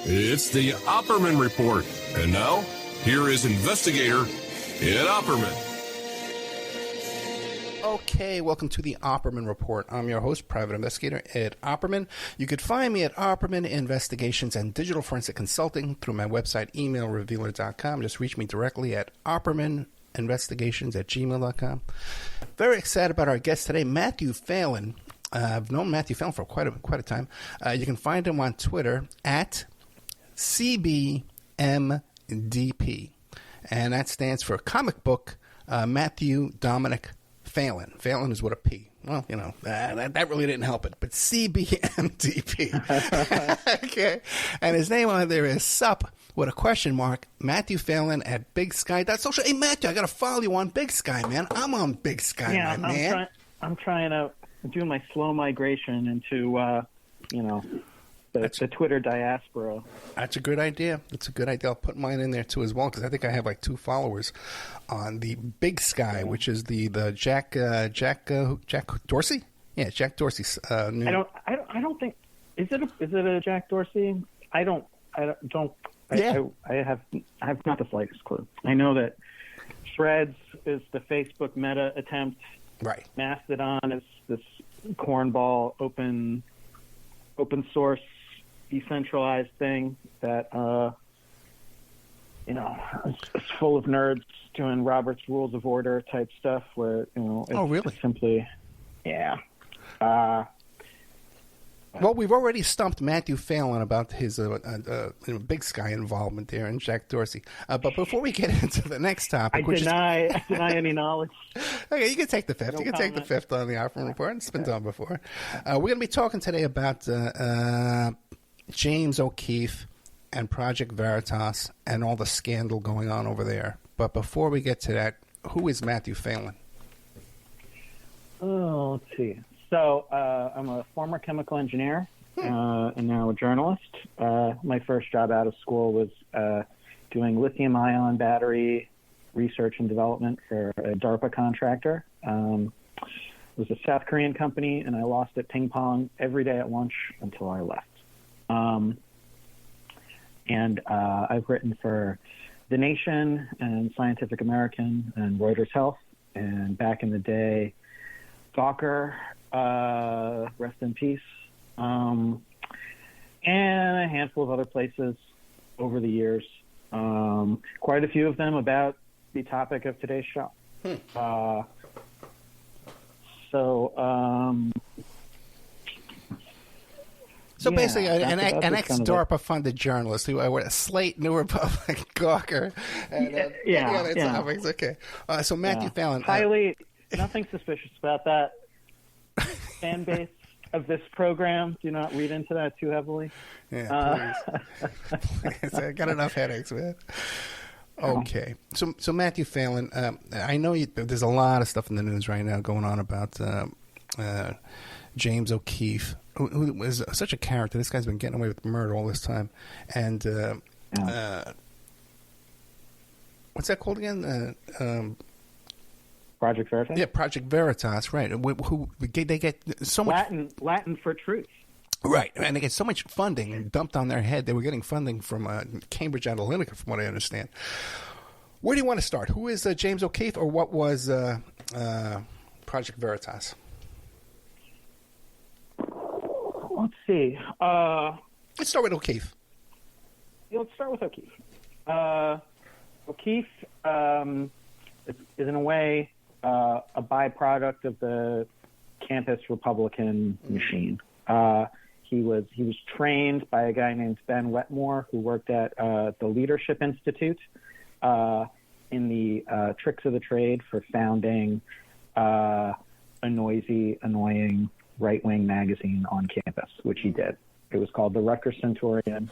It's the Opperman Report. And now, here is investigator Ed Opperman. Okay, welcome to the Opperman Report. I'm your host, private investigator Ed Opperman. You could find me at Opperman Investigations and Digital Forensic Consulting through my website, emailrevealer.com. Just reach me directly at oppermaninvestigations@gmail.com. Very excited about our guest today, Matthew Phelan. I've known Matthew Phelan for quite a time. You can find him on Twitter at CBMDP, and that stands for Comic Book Matthew Dominic Phalen. Phalen is with a P. Well, you know, that really didn't help it, but CBMDP. Okay. And his name on there is Sup with a question mark, Matthew Phelan at Big Sky. Social. Hey, Matthew, I got to follow you on Big Sky, man. I'm on Big Sky, my man. I'm trying to do my slow migration into, the Twitter diaspora. That's a good idea. I'll put mine in there, too, as well, because I think I have like 2 followers on the Big Sky, which is the Jack Dorsey? Yeah, Jack Dorsey's new... I don't think... Is it a Jack Dorsey? I have not the slightest clue. I know that Threads is the Facebook Meta attempt. Right. Mastodon is this cornball open source decentralized thing that it's full of nerds doing Robert's Rules of Order type stuff where it's really? simply Well, we've already stumped Matthew Phelan about his Big Sky involvement there and Jack Dorsey. But before we get into the next topic, I deny any knowledge. Okay, you can take the fifth. No you can comment. take the fifth on the Opperman Report. It's been done before. We're going to be talking today about James O'Keefe and Project Veritas and all the scandal going on over there. But before we get to that, who is Matthew Phelan? Oh, let's see. So I'm a former chemical engineer and now a journalist. My first job out of school was doing lithium-ion battery research and development for a DARPA contractor. It was a South Korean company, and I lost at ping pong every day at lunch until I left. And I've written for The Nation and Scientific American and Reuters Health, and back in the day, Gawker, rest in peace, and a handful of other places over the years. Quite a few of them about the topic of today's show. So basically, an ex-DARPA-funded journalist who went at Slate, New Republic, Gawker, and other topics. Okay. So Matthew Phelan. Nothing suspicious about that. Fan base of this program. Do not read into that too heavily. Yeah, please. I got enough headaches, man. Okay. So Matthew Phelan, I know there's a lot of stuff in the news right now going on about James O'Keefe, who was such a character. This guy's been getting away with murder all this time. And what's that called again? Project Veritas? Yeah, Project Veritas, right. They get so much... Latin for truth. Right, and they get so much funding dumped on their head. They were getting funding from Cambridge Analytica, from what I understand. Where do you want to start? Who is James O'Keefe, or what was Project Veritas? Let's see. Let's start with O'Keefe. Yeah, let's start with O'Keefe. O'Keefe is in a way a byproduct of the campus Republican machine. He was trained by a guy named Ben Wetmore, who worked at the Leadership Institute in the tricks of the trade for founding a noisy, annoying right-wing magazine on campus, which he did. It was called the Rutgers Centurion.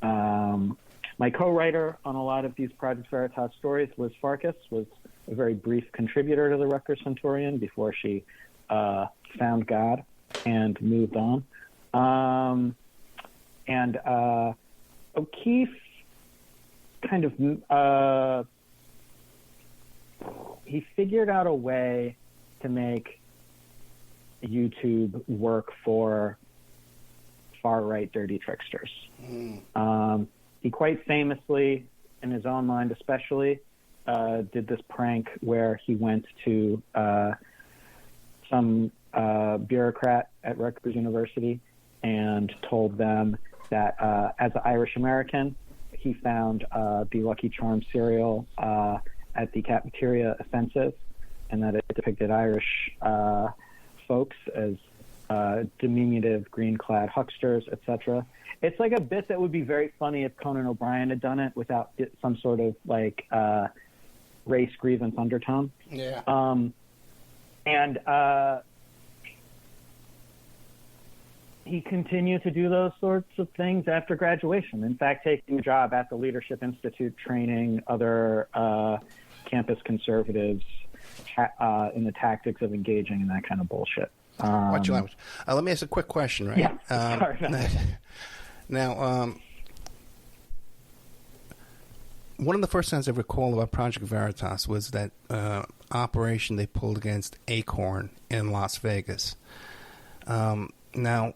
My co-writer on a lot of these Project Veritas stories, Liz Farkas, was a very brief contributor to the Rutgers Centurion before she found God and moved on. And O'Keefe kind of he figured out a way to make YouTube work for far far-right dirty tricksters. He quite famously, in his own mind especially, did this prank where he went to some bureaucrat at Rutgers University and told them that as an Irish American, he found the Lucky Charms cereal at the cafeteria offensive, and that it depicted Irish folks as diminutive, green-clad hucksters, etc. It's like a bit that would be very funny if Conan O'Brien had done it without some sort of like race grievance undertone. Yeah. And he continued to do those sorts of things after graduation. In fact, taking a job at the Leadership Institute, training other campus conservatives in the tactics of engaging in that kind of bullshit. Watch your language. Let me ask a quick question, right? Yeah. Sorry about that. Now, one of the first things I recall about Project Veritas was that operation they pulled against ACORN in Las Vegas. Now,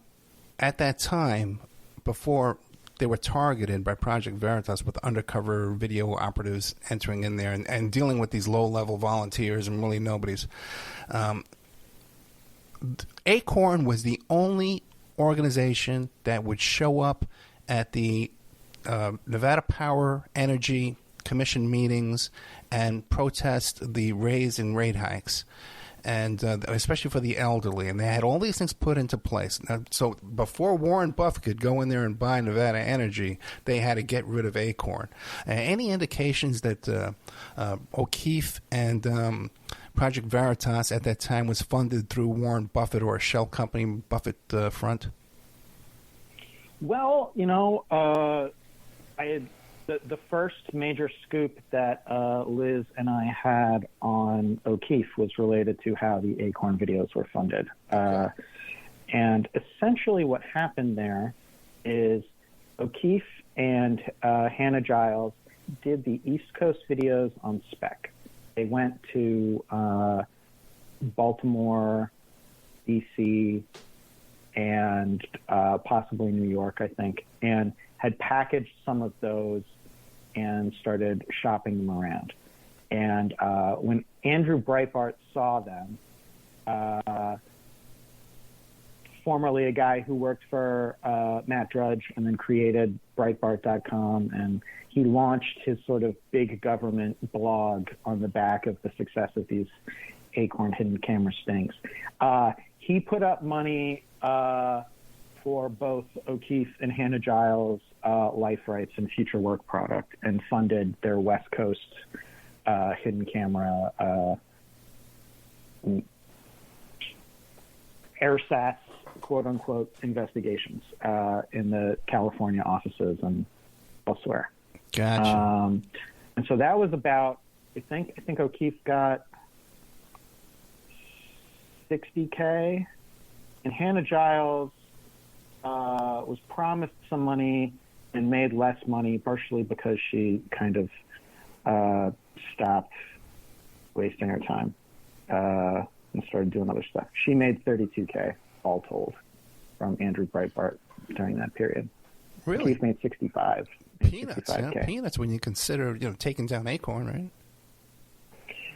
at that time, before they were targeted by Project Veritas with undercover video operatives entering in there and dealing with these low-level volunteers and really nobodies, ACORN was the only organization that would show up at the Nevada Power Energy Commission meetings and protest the raise in rate hikes, and especially for the elderly. And they had all these things put into place. Now, so before Warren Buffett could go in there and buy Nevada Energy, they had to get rid of ACORN. Any indications that O'Keefe and Project Veritas at that time was funded through Warren Buffett or a shell company, Buffett Front? Well, the first major scoop that Liz and I had on O'Keefe was related to how the ACORN videos were funded. And essentially what happened there is O'Keefe and Hannah Giles did the East Coast videos on spec. They went to Baltimore, D.C., and possibly New York, I think, and had packaged some of those and started shopping them around. And when Andrew Breitbart saw them, formerly a guy who worked for Matt Drudge and then created Breitbart.com, and he launched his sort of big government blog on the back of the success of these ACORN hidden camera stings. He put up money for both O'Keefe and Hannah Giles' life rights and future work product, and funded their West Coast hidden camera airsats, quote-unquote, investigations in the California offices and elsewhere. Gotcha. And so that was about, I think O'Keefe got $60K, and Hannah Giles was promised some money and made less money, partially because she kind of stopped wasting her time and started doing other stuff. She made $32K all told from Andrew Breitbart during that period. Really? O'Keefe made 65. Peanuts, yeah. Peanuts when you consider, taking down ACORN, right?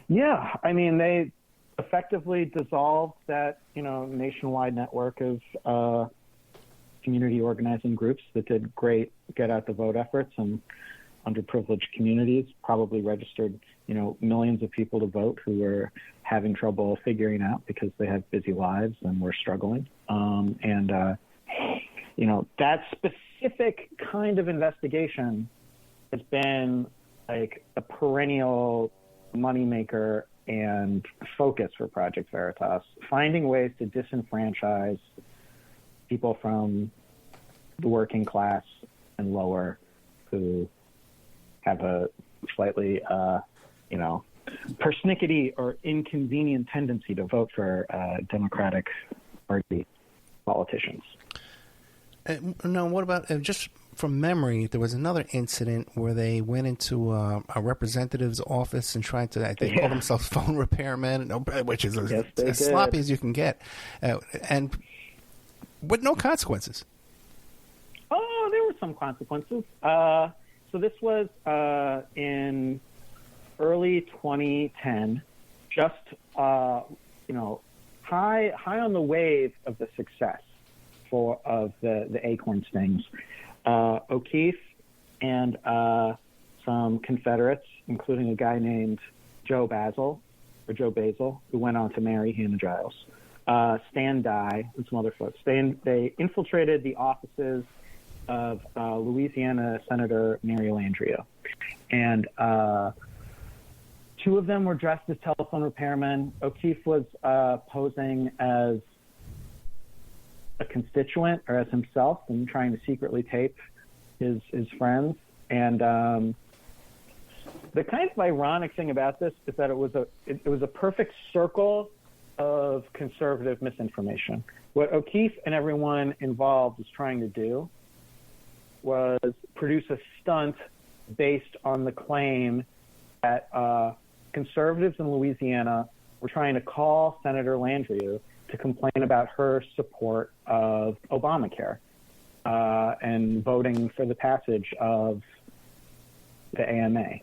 Yeah, I mean, they effectively dissolved that, nationwide network of community organizing groups that did great get out the vote efforts, and underprivileged communities probably registered, millions of people to vote who were having trouble figuring out because they have busy lives and were struggling. That specific kind of investigation has been like a perennial moneymaker and focus for Project Veritas, finding ways to disenfranchise people from the working class and lower who have a slightly, persnickety or inconvenient tendency to vote for Democratic Party politicians. No, what about, just from memory, there was another incident where they went into a representative's office and tried to, they call themselves phone repairmen, which is as sloppy as you can get, and with no consequences. some consequences. So this was in early 2010, just high on the wave of the success of the ACORN stings. O'Keefe and some Confederates, including a guy named Joe Basil, who went on to marry Hannah Giles, Stan Dye, and some other folks. They infiltrated the offices of Louisiana Senator Mary Landrieu. And two of them were dressed as telephone repairmen. O'Keefe was posing as a constituent or as himself and trying to secretly tape his friends. And the kind of ironic thing about this is that it was a perfect circle of conservative misinformation. What O'Keefe and everyone involved was trying to do was produce a stunt based on the claim that conservatives in Louisiana were trying to call Senator Landrieu to complain about her support of Obamacare and voting for the passage of the AMA.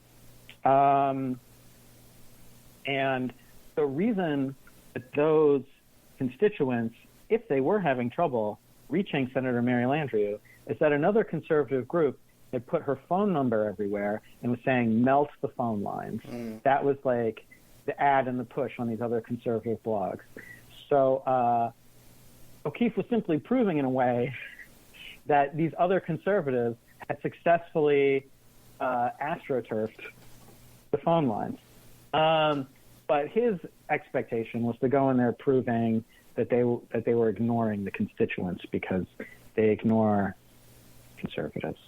And the reason that those constituents, if they were having trouble reaching Senator Mary Landrieu, is that another conservative group had put her phone number everywhere and was saying, melt the phone lines. That was like the ad and the push on these other conservative blogs. So O'Keefe was simply proving in a way that these other conservatives had successfully astroturfed the phone lines. But his expectation was to go in there proving that they were ignoring the constituents because they ignore conservatives.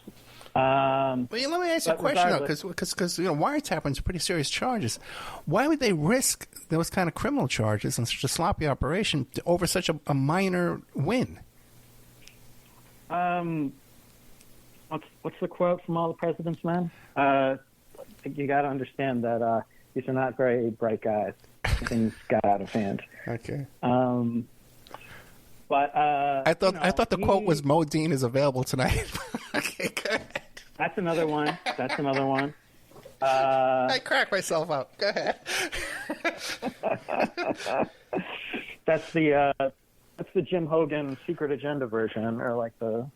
Well, let me ask you a question, though, because wiretapping is pretty serious charges. Why would they risk those kind of criminal charges and such a sloppy operation over such a minor win? What's the quote from All the President's Men? You got to understand that these are not very bright guys. Things got out of hand. Okay. But I thought the quote was Modine is available tonight. Okay, good. That's another one. I cracked myself up. Go ahead. That's the Jim Hogan secret agenda version, or like the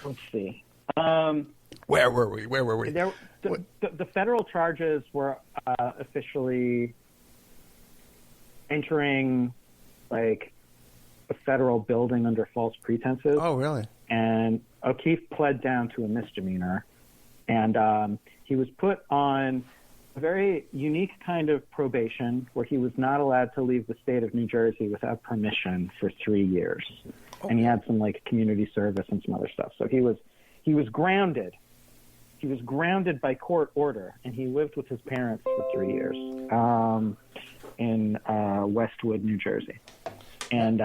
Let's see. Where were we? The federal charges were officially entering like a federal building under false pretenses. Oh, really? And O'Keefe pled down to a misdemeanor, and he was put on a very unique kind of probation where he was not allowed to leave the state of New Jersey without permission for 3 years. Oh. And he had some like community service and some other stuff. So he was grounded. He was grounded by court order, and he lived with his parents for 3 years in Westwood, New Jersey. And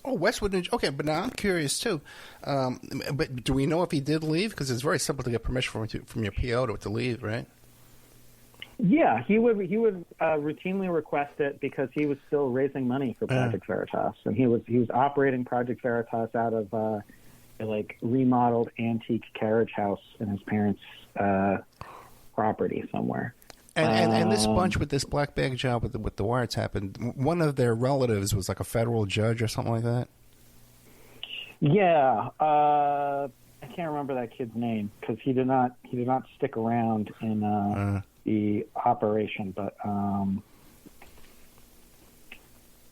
Westwood, New Jersey. Okay, but now I'm curious too. But do we know if he did leave? Because it's very simple to get permission from your PO to leave, right? Yeah, he would routinely request it because he was still raising money for Project Veritas, and he was operating Project Veritas out of a remodeled antique carriage house in his parents' property somewhere. And this bunch with this black bag job with the wiretap, and one of their relatives was like a federal judge or something like that. Yeah, I can't remember that kid's name because he did not stick around in the operation, but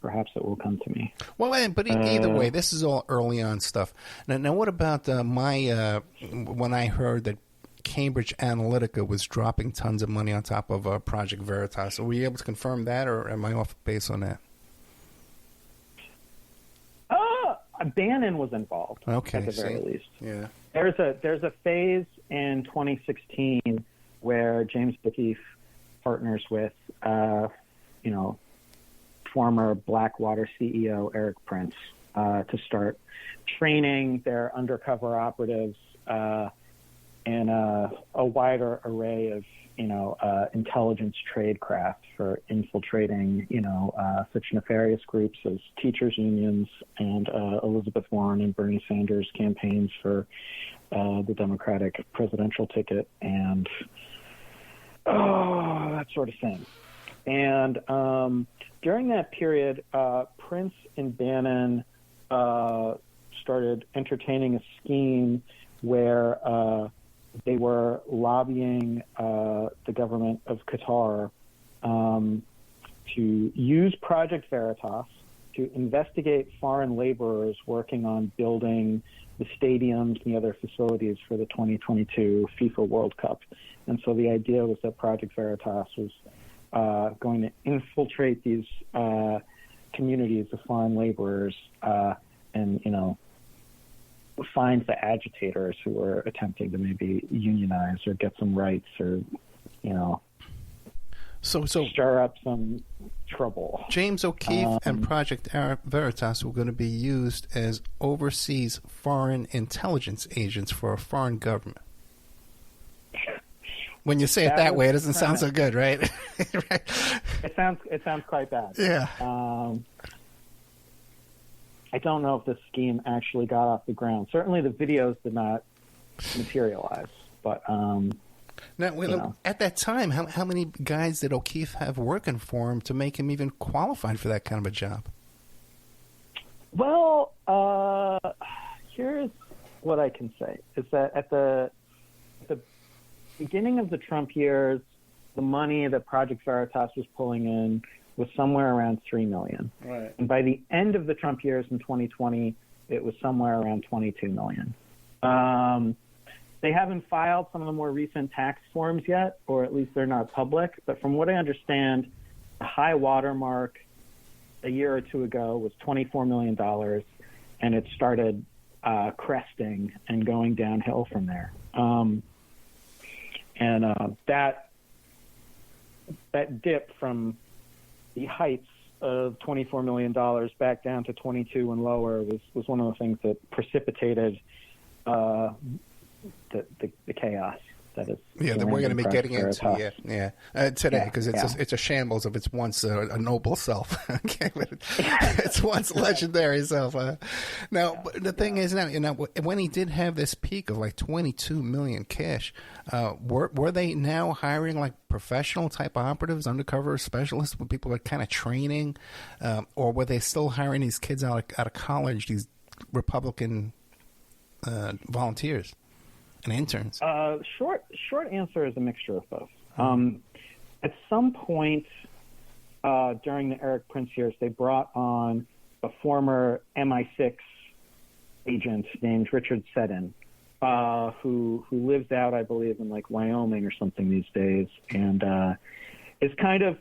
perhaps it will come to me. Well, but either way, this is all early on stuff. Now what about when I heard that Cambridge Analytica was dropping tons of money on top of Project Veritas? Are we able to confirm that, or am I off base on that? Bannon was involved. Okay, at the very least. Yeah. There's a phase in 2016 where James O'Keefe partners with former Blackwater CEO Eric Prince to start training their undercover operatives in a wider array intelligence tradecraft for infiltrating, such nefarious groups as teachers' unions and Elizabeth Warren and Bernie Sanders campaigns for the Democratic presidential ticket and that sort of thing. And during that period, Prince and Bannon started entertaining a scheme where they were lobbying the government of Qatar to use Project Veritas to investigate foreign laborers working on building the stadiums and the other facilities for the 2022 FIFA World Cup. And so the idea was that Project Veritas was going to infiltrate these communities of foreign laborers and, find the agitators who were attempting to maybe unionize or get some rights or, so stir up some trouble. James O'Keefe and Project Veritas were going to be used as overseas foreign intelligence agents for a foreign government. When you say it that way, it doesn't sound so good, right? Right. It sounds quite bad. Yeah. I don't know if this scheme actually got off the ground. Certainly the videos did not materialize. But now, at that time, how many guys did O'Keefe have working for him to make him even qualified for that kind of a job? Well, here's what I can say, is that at the beginning of the Trump years, the money that Project Veritas was pulling in was somewhere around $3 million. Right. And by the end of the Trump years in 2020, it was somewhere around $22 million. They haven't filed some of the more recent tax forms yet, or at least they're not public. But from what I understand, the high watermark a year or two ago was $24 million, and it started cresting and going downhill from there. That dip from the heights of $24 million back down to 22 and lower was one of the things that precipitated the chaos that is. Yeah, that we're going to be getting into today, because it's a shambles of its once a noble self. Okay, but it's once legendary self. Now, but the thing is, now, when he did have this peak of like 22 million cash, were they now hiring like professional type operatives, undercover specialists, when people are kind of training, or were they still hiring these kids out of college, these Republican volunteers and interns? Short answer is a mixture of both. At some point during the Eric Prince years, they brought on a former MI6 agent named Richard Seddon, who lives out, I believe, in like Wyoming or something these days, and is kind of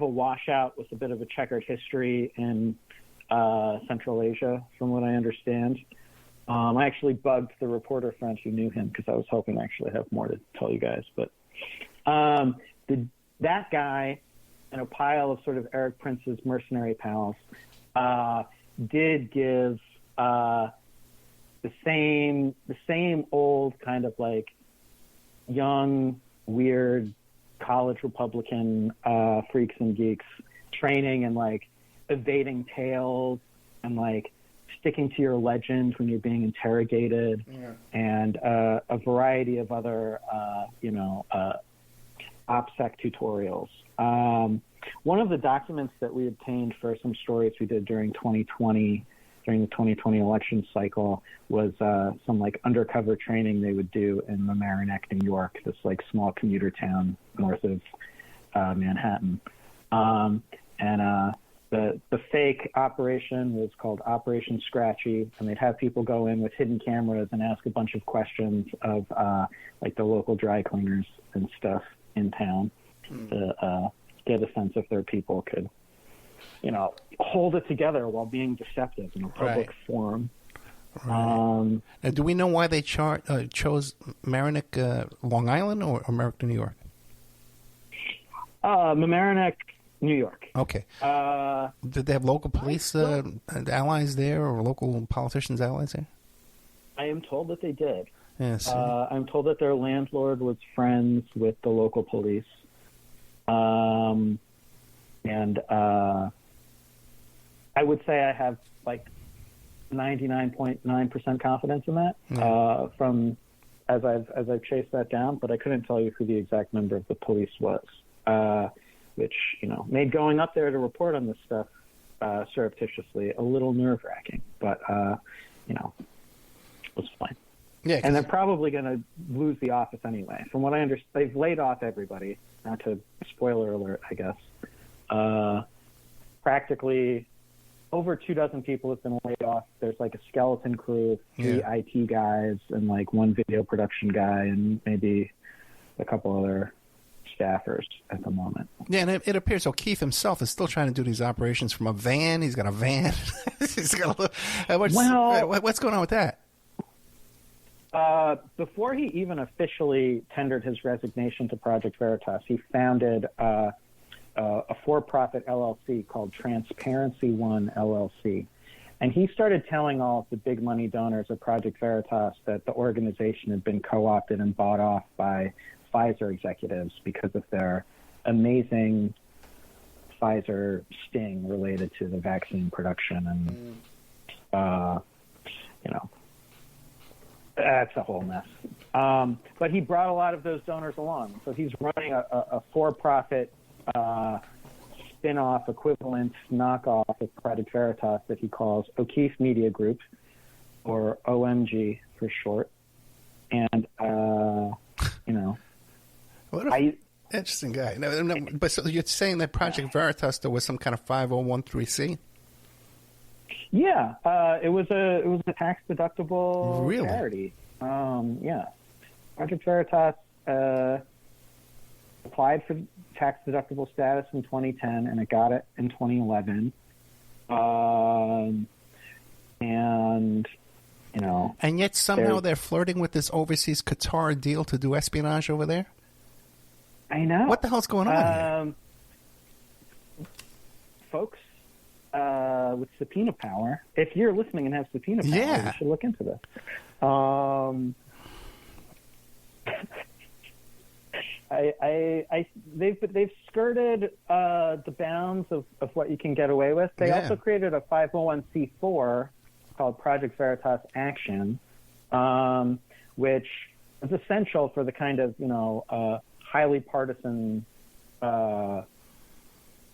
a washout with a bit of a checkered history in Central Asia, from what I understand. I actually bugged the reporter friend who knew him because I was hoping to actually have more to tell you guys. But that guy and a pile of sort of Eric Prince's mercenary pals did give the same old kind of like young, weird college Republican freaks and geeks training and like evading tails and like sticking to your legend when you're being interrogated, and a variety of other, OPSEC tutorials. One of the documents that we obtained for some stories we did during 2020, during the 2020 election cycle, was some like undercover training they would do in Mamaroneck, New York, this like small commuter town north of Manhattan. The fake operation was called Operation Scratchy, and they'd have people go in with hidden cameras and ask a bunch of questions of like the local dry cleaners and stuff in town to get a sense if their people could, hold it together while being deceptive in a public forum. Right. Now, do we know why they chose Mamaroneck, Long Island, or Mamaroneck, New York? Mamaroneck, New York. Okay. Did they have local police allies there, or local politicians allies there? I am told that they did. Yes. I'm told that their landlord was friends with the local police. And I would say I have like 99.9% confidence in that from as I've chased that down, but I couldn't tell you who the exact member of the police was, which, made going up there to report on this stuff surreptitiously a little nerve-wracking, but, it was fine. Yeah, and they're probably going to lose the office anyway. From what I understand, they've laid off everybody. Not to spoiler alert, I guess. Practically over 24 people have been laid off. There's like a skeleton crew of 3 IT guys and like 1 video production guy and maybe a couple other staffers at the moment. Yeah, and it appears O'Keefe himself is still trying to do these operations from a van. He's got a van. He's got what's going on with that? Before he even officially tendered his resignation to Project Veritas, he founded a for-profit LLC called Transparency One LLC. And he started telling all of the big money donors of Project Veritas that the organization had been co-opted and bought off by Pfizer executives because of their amazing Pfizer sting related to the vaccine production. And, that's a whole mess. But he brought a lot of those donors along. So he's running a for-profit spin-off, equivalent, knockoff of Project Veritas that he calls O'Keefe Media Group, or OMG for short. And, what a interesting guy. No, but so you're saying that Project Veritas, there was some kind of 501(c)(3)? Yeah, it was a tax deductible charity. Yeah, Project Veritas applied for tax deductible status in 2010, and it got it in 2011. And yet somehow they're flirting with this overseas Qatar deal to do espionage over there. I know. What the hell's going on here? Folks with subpoena power, if you're listening and have subpoena power, you should look into this. They've skirted the bounds of what you can get away with. They also created a 501c4 called Project Veritas Action, which is essential for the kind of highly partisan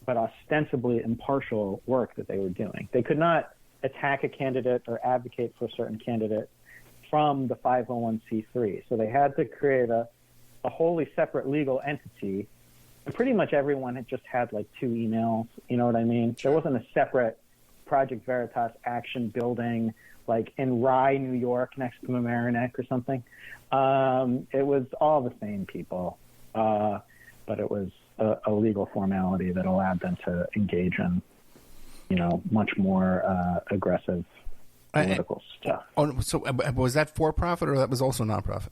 but ostensibly impartial work that they were doing. They could not attack a candidate or advocate for a certain candidate from the 501c3. So they had to create a wholly separate legal entity. And pretty much everyone had just had like 2 emails. You know what I mean? There wasn't a separate Project Veritas Action building like in Rye, New York, next to Mamaroneck or something. It was all the same people, but it was a legal formality that allowed them to engage in, much more aggressive political stuff. So was that for-profit or that was also non-profit?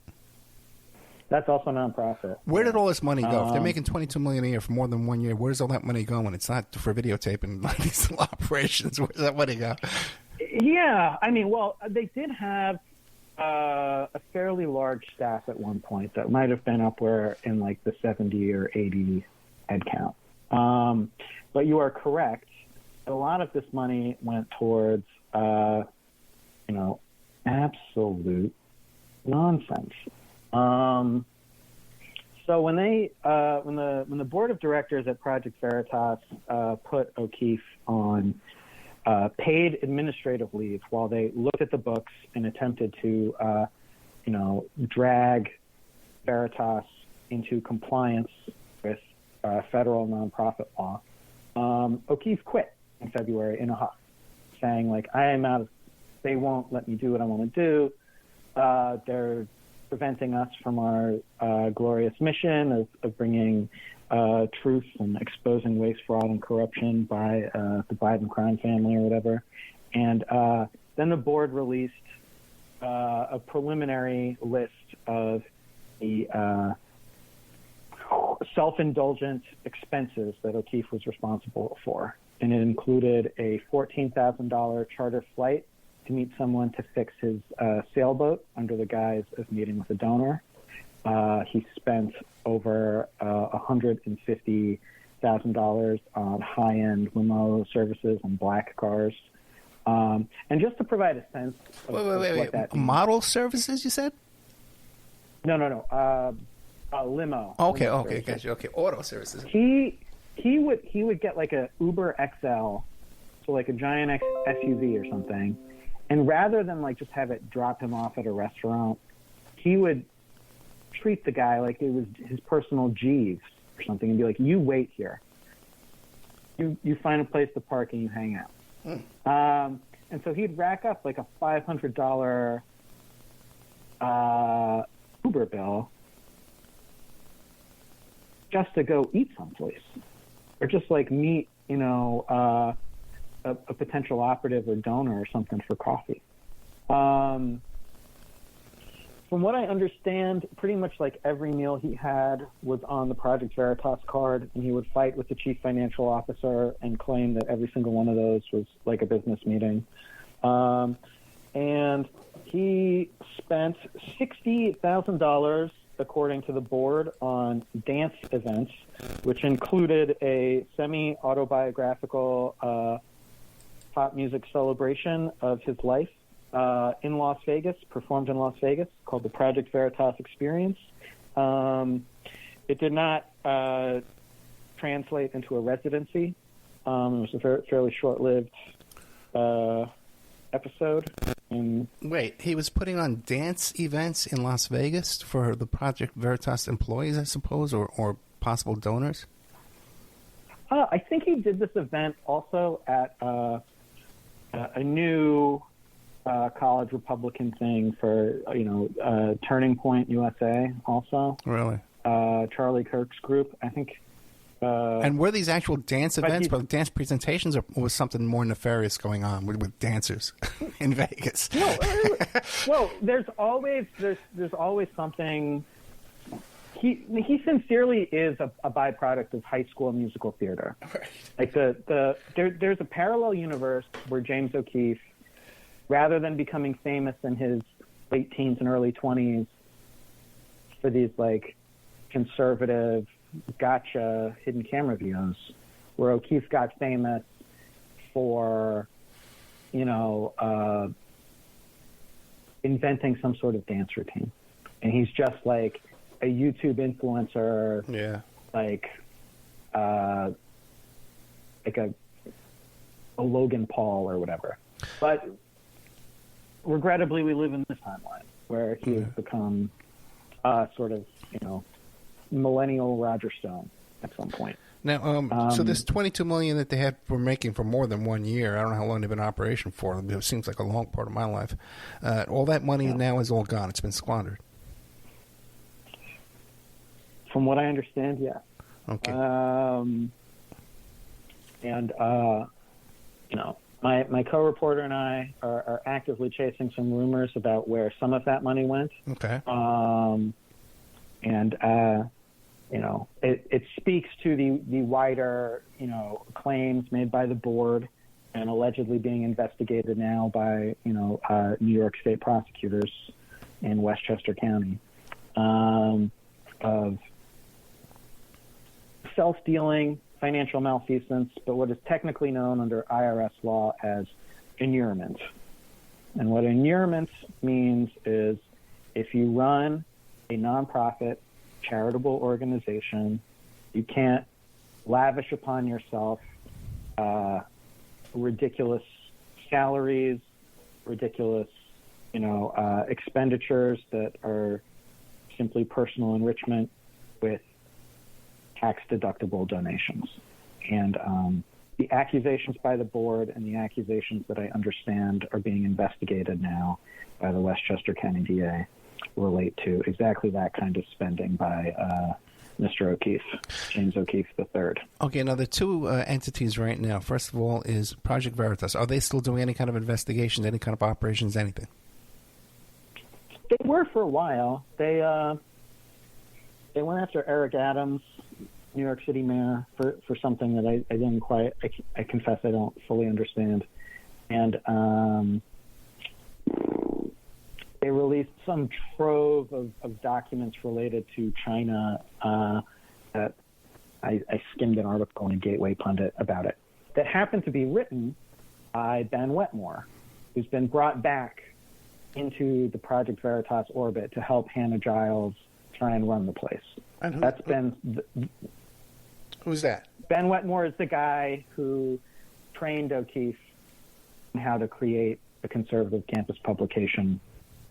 That's also non-profit. Where did all this money go? If they're making $22 million a year for more than 1 year, where's all that money going? It's not for videotaping these operations. Where's that money go? Yeah, they did have a fairly large staff at one point that might have been upward in like the 70 or 80 head count. But you are correct. A lot of this money went towards, absolute nonsense. So when the board of directors at Project Veritas put O'Keefe on paid administrative leave while they looked at the books and attempted to, drag Veritas into compliance with federal nonprofit law, O'Keefe quit in February in a huff, saying, like, I am out of, they won't let me do what I want to do. They're preventing us from our glorious mission of bringing truth and exposing waste, fraud, and corruption by the Biden crime family or whatever. And then the board released a preliminary list of the self-indulgent expenses that O'Keefe was responsible for. And it included a $14,000 charter flight to meet someone to fix his sailboat under the guise of meeting with a donor. He spent over $150,000 on high-end limo services and black cars. And just to provide a sense of what that means. Model services, you said? No. Limo. Okay, limo okay, gotcha. Okay, auto services. He would get like a Uber XL, so like a giant SUV or something, and rather than like just have it drop him off at a restaurant, he would treat the guy like it was his personal Jeeves or something, and be like, "You wait here. You find a place to park and you hang out." And so he'd rack up like a $500 Uber bill just to go eat someplace, or just like meet, a potential operative or donor or something for coffee. From what I understand, pretty much like every meal he had was on the Project Veritas card, and he would fight with the chief financial officer and claim that every single one of those was like a business meeting. And he spent $60,000, according to the board, on dance events, which included a semi-autobiographical pop music celebration of his life in Las Vegas, performed in Las Vegas, called the Project Veritas Experience. It did not translate into a residency. It was a fairly short-lived episode. Wait, he was putting on dance events in Las Vegas for the Project Veritas employees, I suppose, or possible donors? I think he did this event also at a new college Republican thing for, Turning Point USA also. Really? Charlie Kirk's group, I think. And were these actual dance events, but dance presentations, or was something more nefarious going on with dancers in Vegas? No, well, there's always something. He sincerely is a byproduct of high school musical theater. Right. Like there's a parallel universe where James O'Keefe, rather than becoming famous in his late teens and early 20s for these like conservative gotcha hidden camera videos, where O'Keefe got famous for, inventing some sort of dance routine. And he's just like a YouTube influencer, like a Logan Paul or whatever. But regrettably, we live in this timeline where he has become sort of, millennial Roger Stone at some point. Now, so this $22 million that they were making for more than 1 year, I don't know how long they've been in operation for. It seems like a long part of my life. All that money now is all gone. It's been squandered. From what I understand, yeah. Okay. My co-reporter and I are actively chasing some rumors about where some of that money went. Okay. It speaks to the wider, claims made by the board and allegedly being investigated now by, New York State prosecutors in Westchester County, of self-dealing, financial malfeasance, but what is technically known under IRS law as inurement. And what inurement means is if you run a nonprofit charitable organization, you can't lavish upon yourself ridiculous salaries, ridiculous, expenditures that are simply personal enrichment with tax-deductible donations. And the accusations by the board and the accusations that I understand are being investigated now by the Westchester County DA relate to exactly that kind of spending by Mr. O'Keefe, James O'Keefe III. Okay, now the two entities right now, first of all, is Project Veritas. Are they still doing any kind of investigations, any kind of operations, anything? They were for a while. They went after Eric Adams, New York City mayor, for something that I didn't quite, I confess I don't fully understand. And they released some trove of documents related to China that I skimmed an article in Gateway Pundit about it that happened to be written by Ben Wetmore, who's been brought back into the Project Veritas orbit to help Hannah Giles try and run the place. And That's been... Who's that? Ben Wetmore is the guy who trained O'Keefe in how to create a conservative campus publication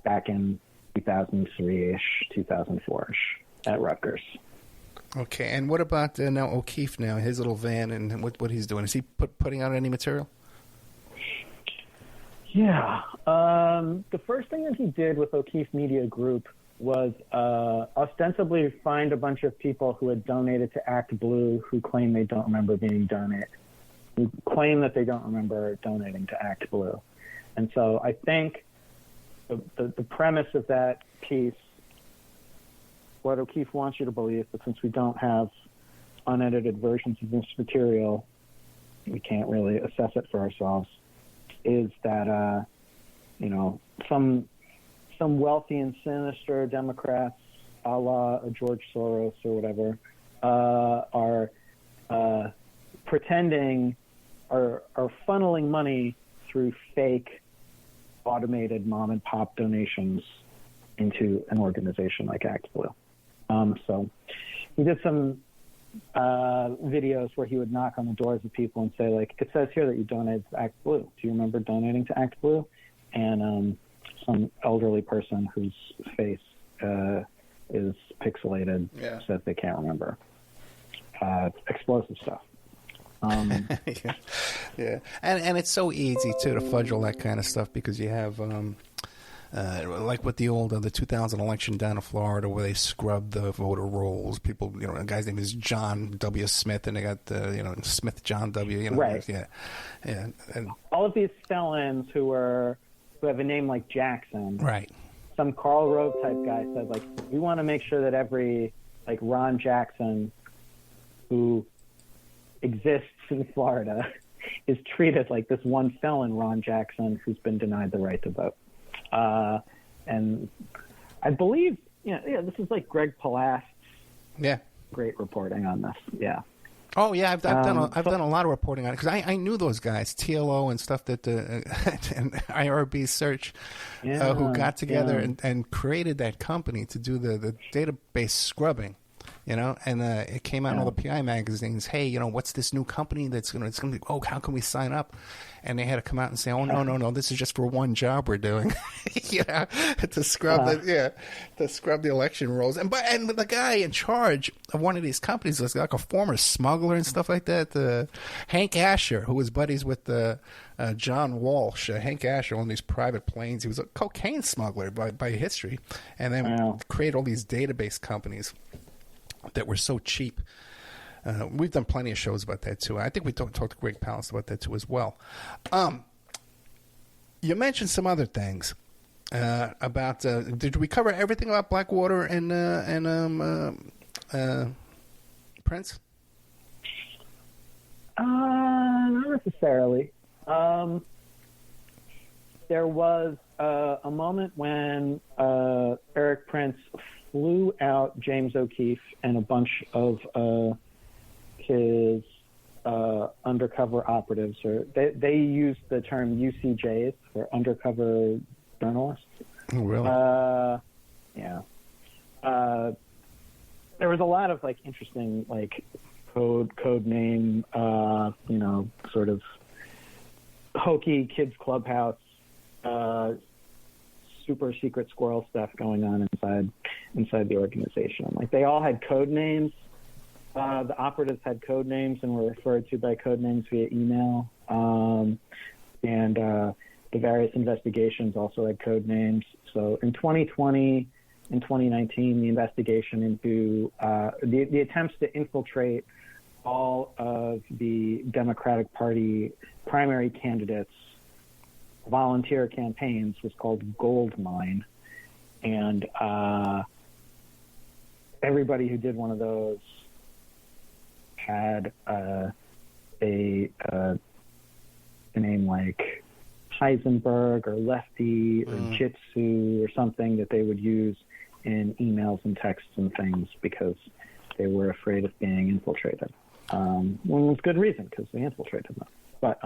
back in 2003-ish, 2004-ish at Rutgers. Okay, and what about now O'Keefe now, his little van and what he's doing? Is he putting out any material? Yeah. The first thing that he did with O'Keefe Media Group was ostensibly find a bunch of people who had donated to Act Blue who claim they don't remember being donated, who claim that they don't remember donating to Act Blue. And so I think the premise of that piece, what O'Keefe wants you to believe, but since we don't have unedited versions of this material, we can't really assess it for ourselves, is that, some wealthy and sinister Democrats, a la George Soros or whatever, are pretending, are funneling money through fake automated mom and pop donations into an organization like Act Blue. So he did some videos where he would knock on the doors of people and say, like, it says here that you donated to Act Blue. Do you remember donating to Act Blue? And some elderly person whose face is pixelated says they can't remember. Explosive stuff. Yeah. And it's so easy, too, to fudge all that kind of stuff because you have... like with the old the 2000 election down in Florida where they scrubbed the voter rolls. People, a guy's name is John W. Smith, and they got Smith John W. Right. Yeah. And all of these felons who have a name like Jackson. Right. Some Karl Rove type guy said, like, we want to make sure that every like Ron Jackson who exists in Florida is treated like this one felon, Ron Jackson, who's been denied the right to vote. And I believe, this is like Greg Palast's great reporting on this. Yeah. Oh yeah, I've done a lot of reporting on it because I knew those guys, TLO and stuff that and IRB Search, who got together and created that company to do the database scrubbing. And it came out in all the PI magazines. Hey, what's this new company it's going to be? Oh, how can we sign up? And they had to come out and say, oh no, this is just for one job we're doing, to scrub the election rolls. And the guy in charge of one of these companies was like a former smuggler and stuff like that. Hank Asher, who was buddies with John Walsh. Hank Asher owned these private planes. He was a cocaine smuggler by history, and then created all these database companies that were so cheap. We've done plenty of shows about that too. I think we talked to Greg Palast about that too as well. You mentioned some other things about. Did we cover everything about Blackwater and Prince? Not necessarily. There was a moment when Eric Prince flew out James O'Keefe and a bunch of his undercover operatives, or they used the term UCJs for undercover journalists. Oh, really? Yeah. There was a lot of like interesting like code name, sort of hokey kids clubhouse, super secret squirrel stuff going on inside the organization. Like they all had code names. The operatives had code names and were referred to by code names via email. And the various investigations also had code names. So in 2020 and 2019, the investigation into the attempts to infiltrate all of the Democratic Party primary candidates' volunteer campaigns was called Goldmine. And everybody who did one of those had a name like Heisenberg or Lefty or Jitsu or something that they would use in emails and texts and things because they were afraid of being infiltrated. With good reason, because we infiltrated them. But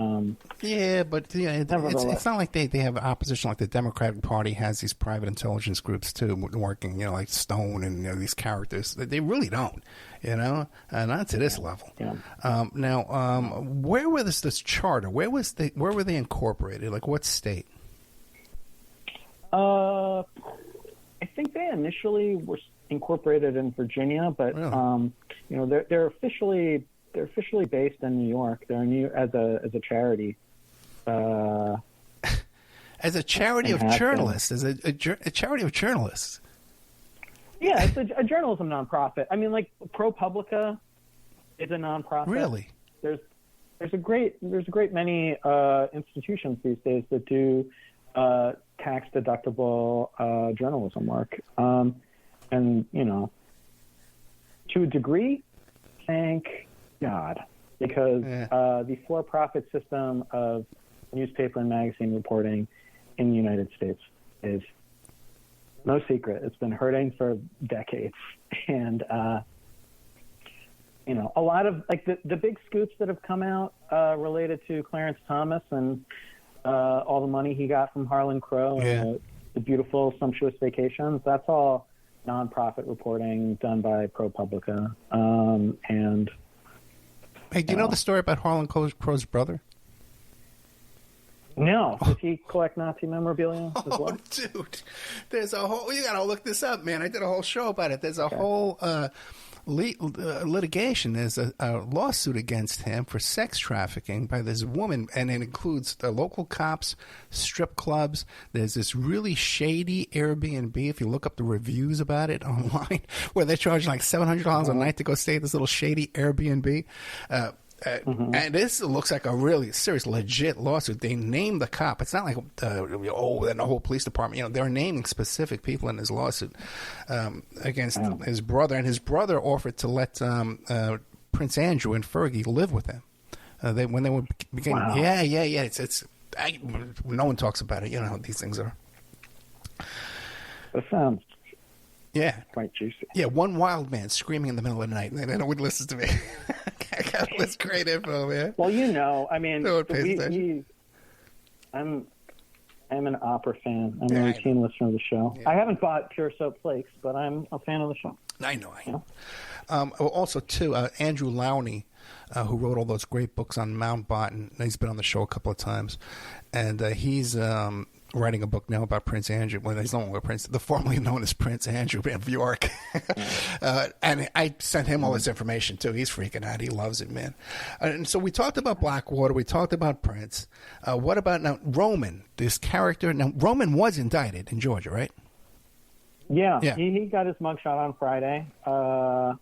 it's not like they have opposition like the Democratic Party has these private intelligence groups too working, like Stone and these characters. They really don't, not to this level. Yeah. Now, where was this charter? Where were they incorporated? Like what state? I think they initially were incorporated in Virginia, but really? they're officially based in New York. They're as a charity. As a charity of journalists, as a charity of journalists. Yeah, it's a journalism nonprofit. I mean, like ProPublica is a nonprofit. Really? There's a great many institutions these days that do tax deductible journalism work, and to a degree, thank God, because the for-profit system of newspaper and magazine reporting in the United States is no secret. It's been hurting for decades, and a lot of like the big scoops that have come out related to Clarence Thomas and all the money he got from Harlan Crow and the beautiful, sumptuous vacations. That's all nonprofit reporting done by ProPublica, and. Hey, do you know the story about Harlan Crow's brother? No. Did he collect Nazi memorabilia as well? Oh, dude. There's a whole... You got to look this up, man. I did a whole show about it. There's a whole litigation. There's a lawsuit against him for sex trafficking by this woman, and it includes the local cops, strip clubs. There's this really shady Airbnb, if you look up the reviews about it online, where they're charging like $700 a night to go stay at this little shady Airbnb. And this looks like a really serious, legit lawsuit. They named the cop. It's not like, then the whole police department. They're naming specific people in this lawsuit against his brother. And his brother offered to let Prince Andrew and Fergie live with him. When they were beginning. Wow. Yeah. No one talks about it. You know how these things are. That sounds quite juicy. Yeah, one wild man screaming in the middle of the night. And no one listens to me. That's great info, man. Well, I mean, I'm an opera fan. I'm a routine listener of the show. Yeah. I haven't bought Pure Soap Flakes, but I'm a fan of the show. I know. Also, too, Andrew Lowney, who wrote all those great books on Mountbatten. He's been on the show a couple of times. And he's writing a book now about Prince Andrew. Well, he's no longer Prince, the formerly known as Prince Andrew of York. And I sent him all this information, too. He's freaking out. He loves it, man. And so we talked about Blackwater. We talked about Prince. What about now Roman, this character? Now, Roman was indicted in Georgia, right? Yeah. He got his mugshot on Friday. There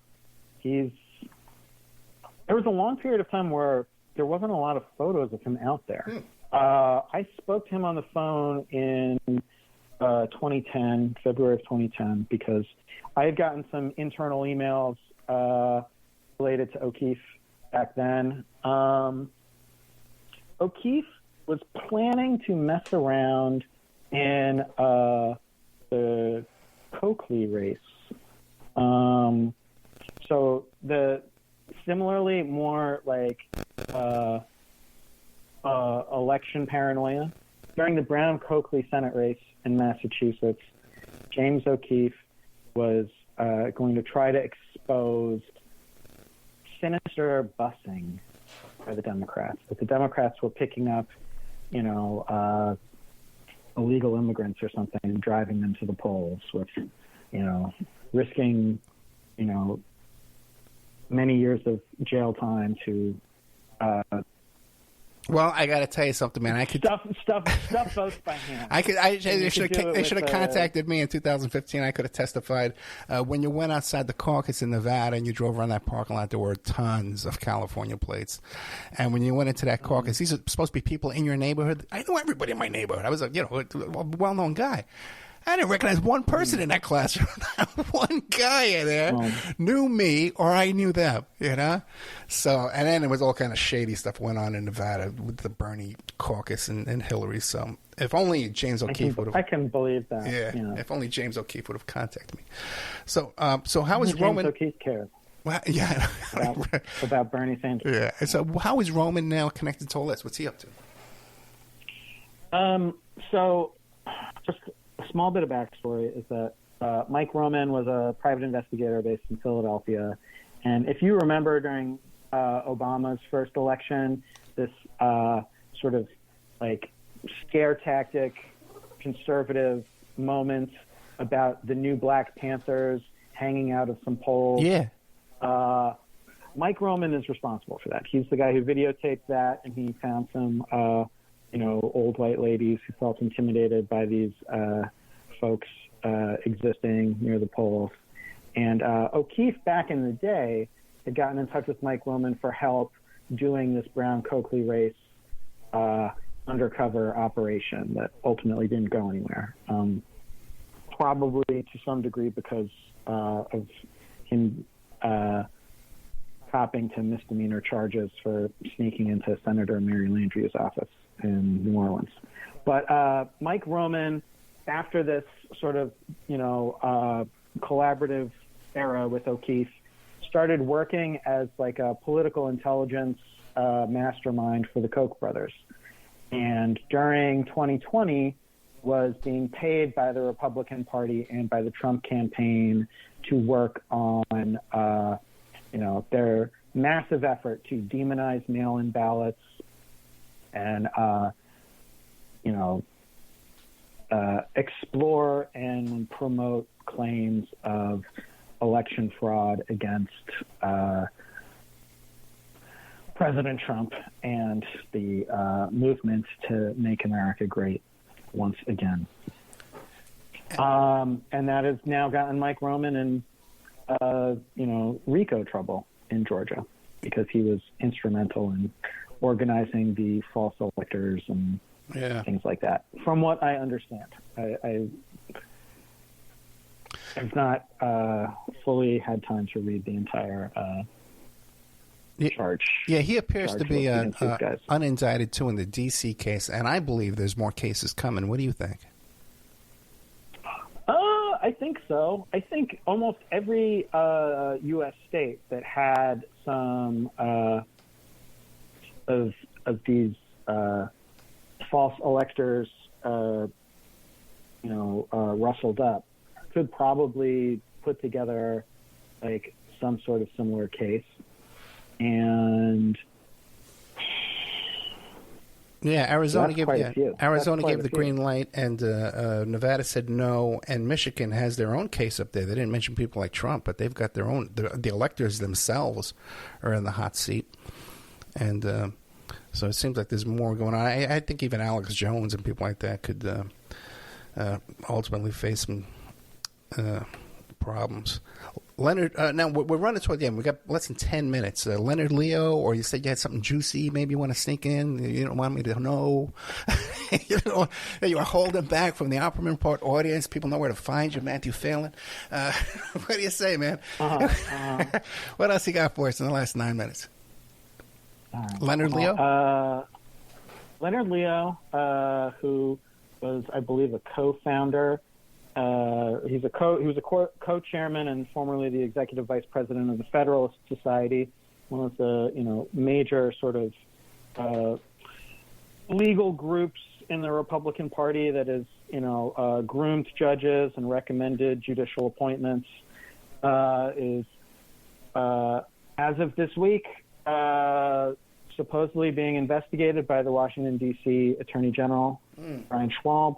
was a long period of time where there wasn't a lot of photos of him out there. I spoke to him on the phone in 2010, February of 2010, because I had gotten some internal emails related to O'Keefe back then. O'Keefe was planning to mess around in the Coakley race. So similarly more like election paranoia. During the Brown-Coakley Senate race in Massachusetts, James O'Keefe was going to try to expose sinister busing by the Democrats. That the Democrats were picking up, illegal immigrants or something and driving them to the polls with, risking, many years of jail time to well, I got to tell you something, man. I could stuff votes by hand. They should have contacted me in 2015. I could have testified. When you went outside the caucus in Nevada and you drove around that parking lot, there were tons of California plates. And when you went into that caucus, these are supposed to be people in your neighborhood. I know everybody in my neighborhood. I was a well-known guy. I didn't recognize one person in that classroom. One guy in there knew me or I knew them, you know? So, and then it was all kind of shady stuff went on in Nevada with the Bernie caucus and Hillary. So if only James O'Keefe would have... I can believe that. Yeah, you know. if only James O'Keefe would have contacted me. So how is James Roman... O'Keefe cares. Well, yeah. about Bernie Sanders. Yeah. So how is Roman now connected to all this? What's he up to? So just a small bit of backstory is that Mike Roman was a private investigator based in Philadelphia. And if you remember during Obama's first election, this sort of like scare tactic, conservative moment about the new Black Panthers hanging out of some polls. Yeah. Mike Roman is responsible for that. He's the guy who videotaped that, and he found some, old white ladies who felt intimidated by these folks existing near the polls. And O'Keefe, back in the day, had gotten in touch with Mike Roman for help doing this Brown-Coakley race undercover operation that ultimately didn't go anywhere. Probably to some degree because of him copping to misdemeanor charges for sneaking into Senator Mary Landrieu's office in New Orleans. But Mike Roman, after this sort of, collaborative era with O'Keefe, started working as like a political intelligence mastermind for the Koch brothers. And during 2020 was being paid by the Republican Party and by the Trump campaign to work on, their massive effort to demonize mail-in ballots and, explore and promote claims of election fraud against President Trump and the movement to make America great once again. And that has now gotten Mike Roman in, RICO trouble in Georgia because he was instrumental in organizing the false electors and things like that. From what I understand, I've not fully had time to read the entire charge. Yeah, he appears to be unindicted too in the D.C. case, and I believe there's more cases coming. What do you think? I think so. I think almost every U.S. state that had some of these false electors, rustled up, could probably put together like some sort of similar case. And Arizona gave the green light, and Nevada said no, and Michigan has their own case up there. They didn't mention people like Trump, but they've got their own. The electors themselves are in the hot seat, and so it seems like there's more going on. I think even Alex Jones and people like that could ultimately face some problems. Leonard, now we're running toward the end. We got less than 10 minutes. Leonard Leo, or you said you had something juicy. Maybe you want to sneak in. You don't want me to know. You are holding back from the Opperman Report audience. People know where to find you, Matthew Phelan. What do you say, man? What else you got for us in the last 9 minutes? Leonard Leo? Leonard Leo, who was, I believe, a co-founder. He was a co-chairman and formerly the executive vice president of the Federalist Society, one of the major sort of legal groups in the Republican Party that has groomed judges and recommended judicial appointments. Is as of this week supposedly being investigated by the Washington D.C. Attorney General Brian Schwab.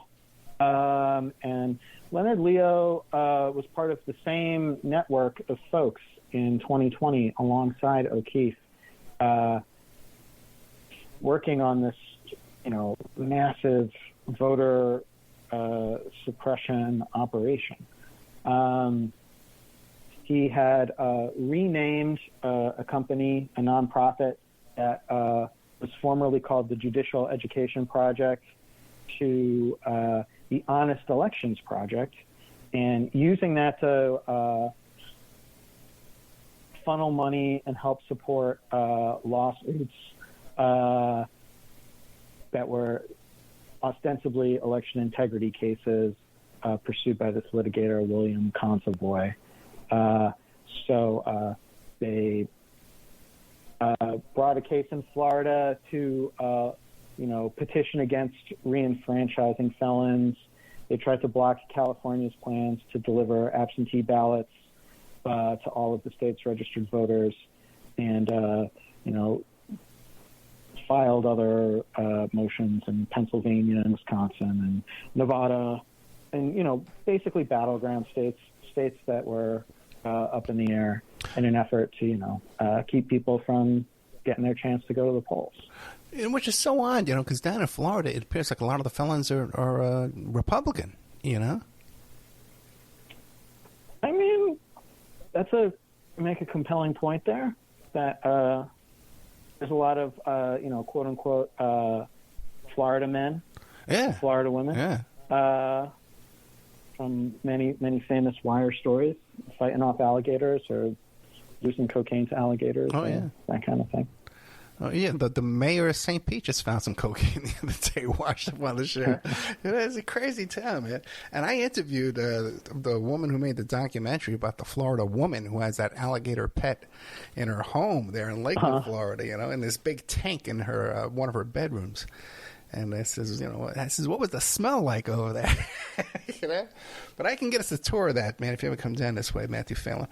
And Leonard Leo was part of the same network of folks in 2020 alongside O'Keefe, working on this, massive voter suppression operation. He had renamed a company, a nonprofit that was formerly called the Judicial Education Project, to the Honest Elections Project, and using that to funnel money and help support lawsuits that were ostensibly election integrity cases pursued by this litigator, William Consovoy. So they brought a case in Florida to, petition against reenfranchising felons. They tried to block California's plans to deliver absentee ballots to all of the state's registered voters, and filed other motions in Pennsylvania and Wisconsin and Nevada, and basically battleground states that were up in the air in an effort to keep people from getting their chance to go to the polls. And which is so odd, because down in Florida, it appears like a lot of the felons are Republican. I mean, make a compelling point there, that there's a lot of quote unquote Florida men, Florida women, from many famous wire stories, fighting off alligators or losing cocaine to alligators, that kind of thing. Oh, yeah, the mayor of St. Pete just found some cocaine the other day, washed up on the show. It's a crazy town, man. And I interviewed the woman who made the documentary about the Florida woman who has that alligator pet in her home there in Lakewood, Florida, in this big tank in her one of her bedrooms. And I says, what was the smell like over there? But I can get us a tour of that, man, if you ever come down this way, Matthew Phelan.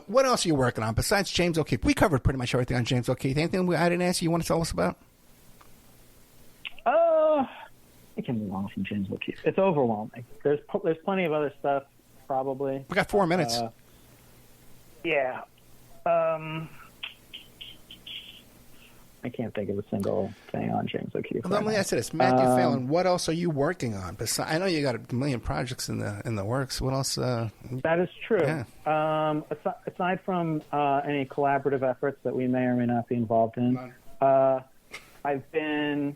What else are you working on besides James O'Keefe? We covered pretty much everything on James O'Keefe. Anything I didn't ask you want to tell us about? I can move on from James O'Keefe. It's overwhelming. There's plenty of other stuff, probably. We got 4 minutes. Yeah. I can't think of a single thing on James O'Keefe. Let me ask you this, Matthew Phelan. What else are you working on? I know you got a million projects in the works. What else? That is true. Yeah. Aside from any collaborative efforts that we may or may not be involved in, I've been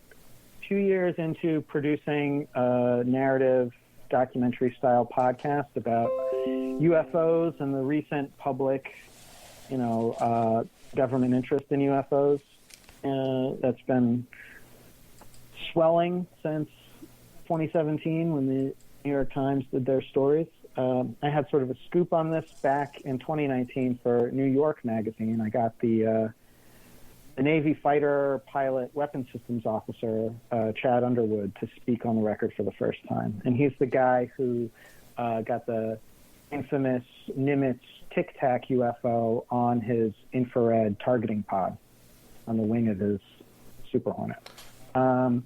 2 years into producing a narrative documentary-style podcast about UFOs and the recent public, government interest in UFOs. That's been swelling since 2017 when the New York Times did their stories. I had sort of a scoop on this back in 2019 for New York Magazine. I got the Navy fighter pilot weapons systems officer, Chad Underwood, to speak on the record for the first time. And he's the guy who got the infamous Nimitz Tic Tac UFO on his infrared targeting pod on the wing of his Super Hornet. And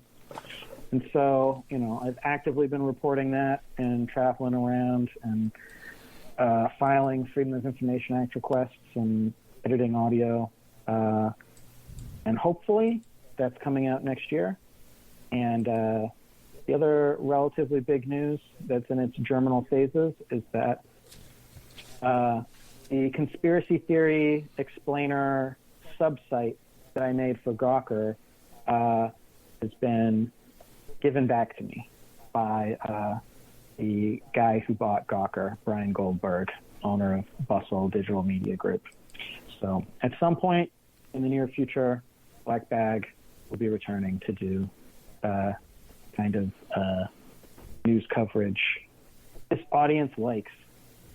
so, I've actively been reporting that and traveling around and filing Freedom of Information Act requests and editing audio. And hopefully that's coming out next year. And the other relatively big news that's in its germinal phases is that the conspiracy theory explainer subsite that I made for Gawker has been given back to me by the guy who bought Gawker, Brian Goldberg, owner of Bustle Digital Media Group. So at some point in the near future, Black Bag will be returning to do kind of news coverage this audience likes,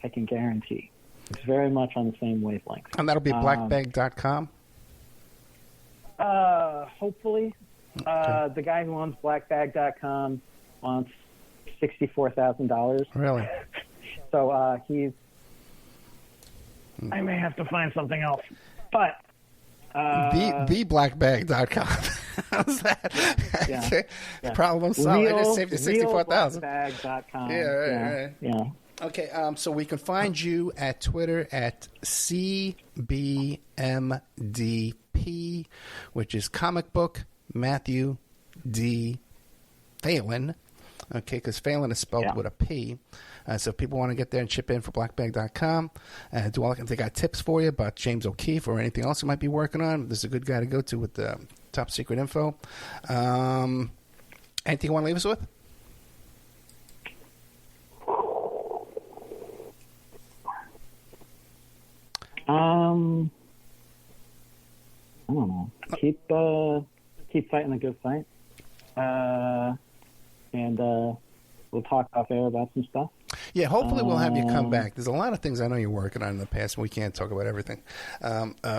I can guarantee. It's very much on the same wavelength. And that'll be blackbag.com? Hopefully. The guy who owns blackbag.com wants $64,000. Really? So I may have to find something else. But theblackbag.com. How's that? Yeah. Okay. Yeah. Problem solved. I just saved you $64,000. Blackbag.com. Yeah, right. Yeah. Okay, so we can find you at Twitter at CBMDP, which is comic book Matthew D. Phalen. Okay, because Phalen is spelled with a P. So if people want to get there and chip in for blackbag.com, if they got tips for you about James O'Keefe or anything else you might be working on, this is a good guy to go to with the top secret info. Anything you want to leave us with? keep fighting the good fight. And we'll talk off air about some stuff. Yeah, hopefully we'll have you come back. There's a lot of things I know you're working on in the past, and we can't talk about everything.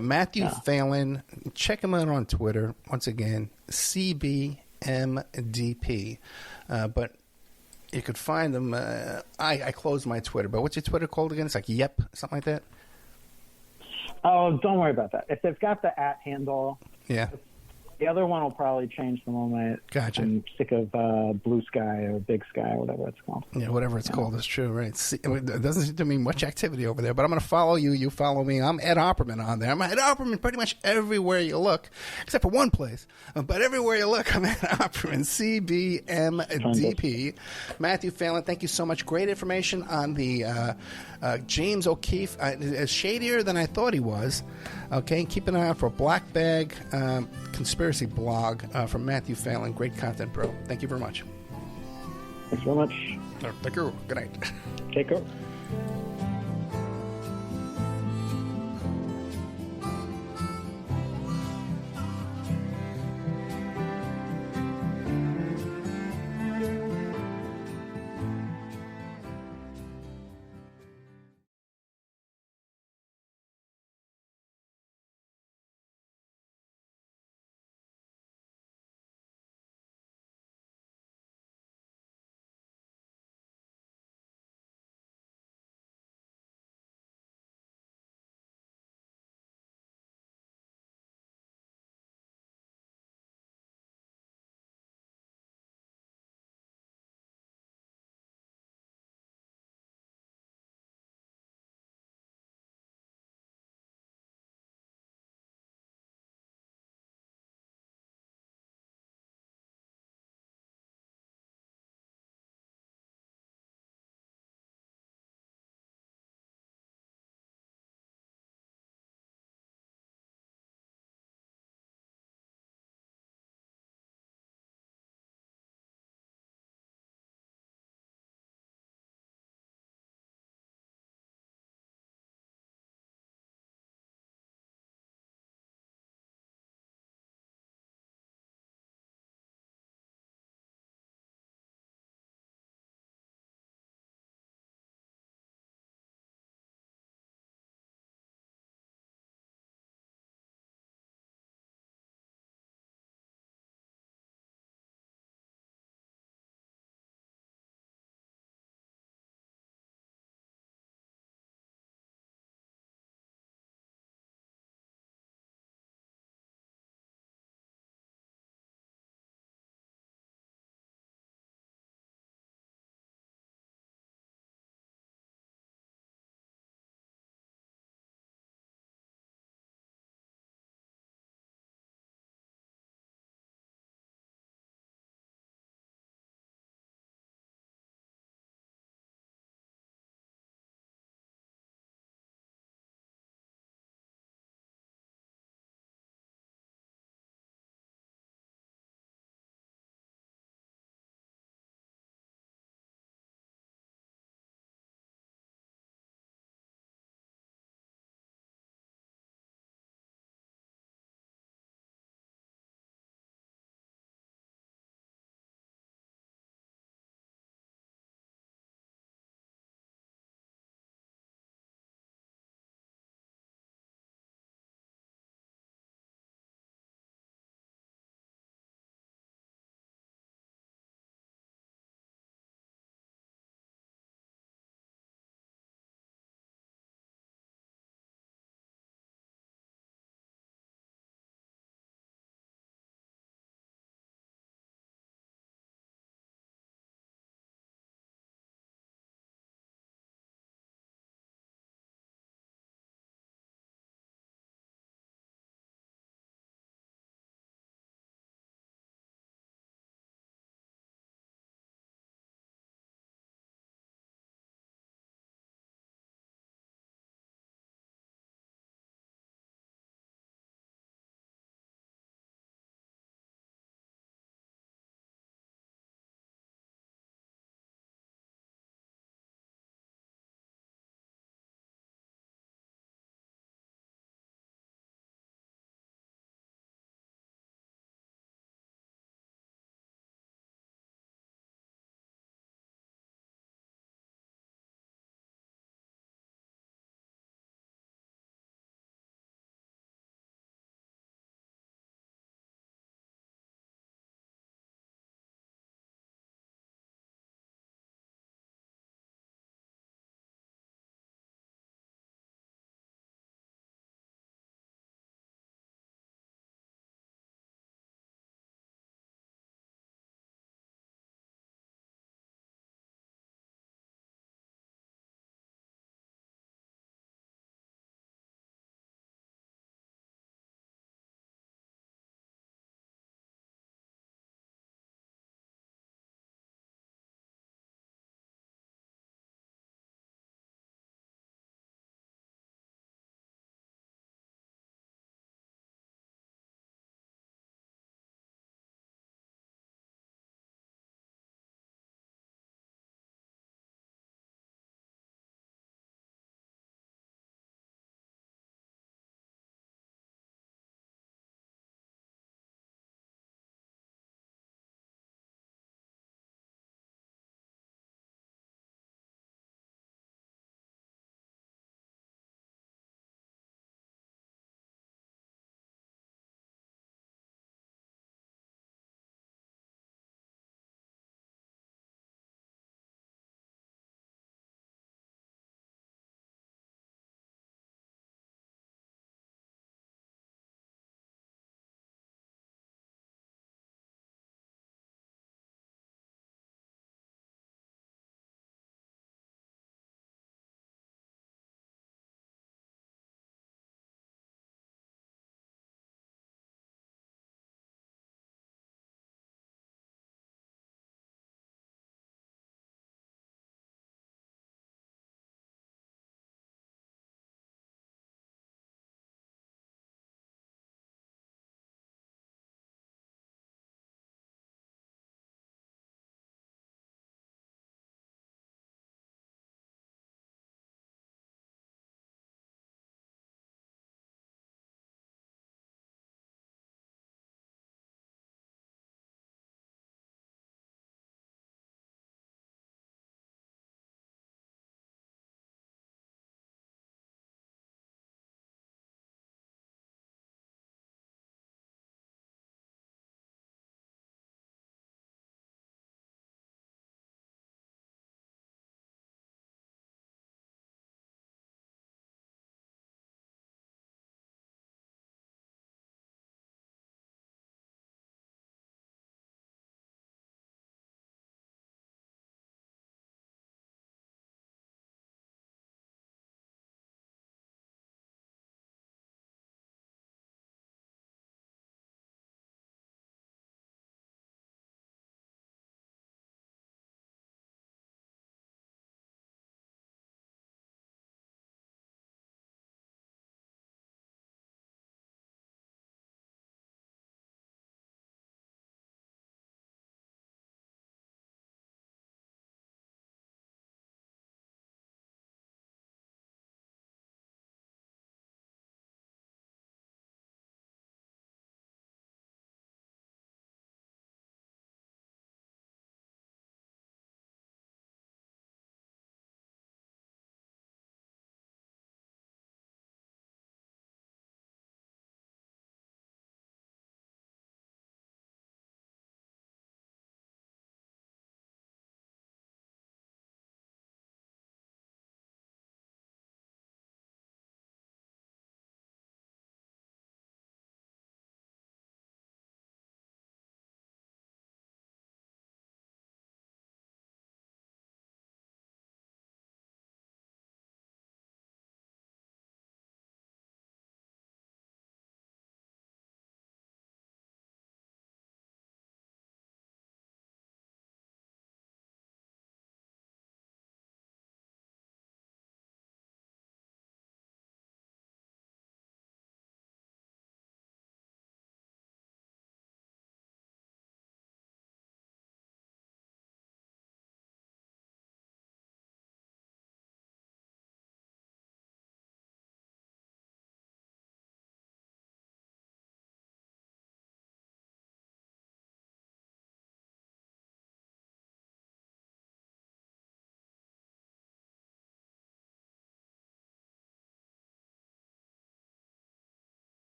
Matthew Phelan, check him out on Twitter. Once again, CBMDP. But you could find them. I closed my Twitter, but what's your Twitter called again? It's like Yep, something like that? Oh, don't worry about that. If they've got the @ handle, yeah. The other one will probably change the moment. Gotcha. I'm sick of Blue Sky or Big Sky or whatever it's called. Yeah, whatever it's called is true, right? It doesn't seem to mean much activity over there, but I'm going to follow you. You follow me. I'm Ed Opperman on there. I'm Ed Opperman pretty much everywhere you look, except for one place. But everywhere you look, I'm Ed Opperman, CBMDP. Matthew Phelan, thank you so much. Great information on the James O'Keefe. Shadier than I thought he was. Okay, keep an eye out for a Black Bag conspiracy blog from Matthew Phelan. Great content, bro. Thank you very much. Thanks very much. Thank you. Good night. Take care.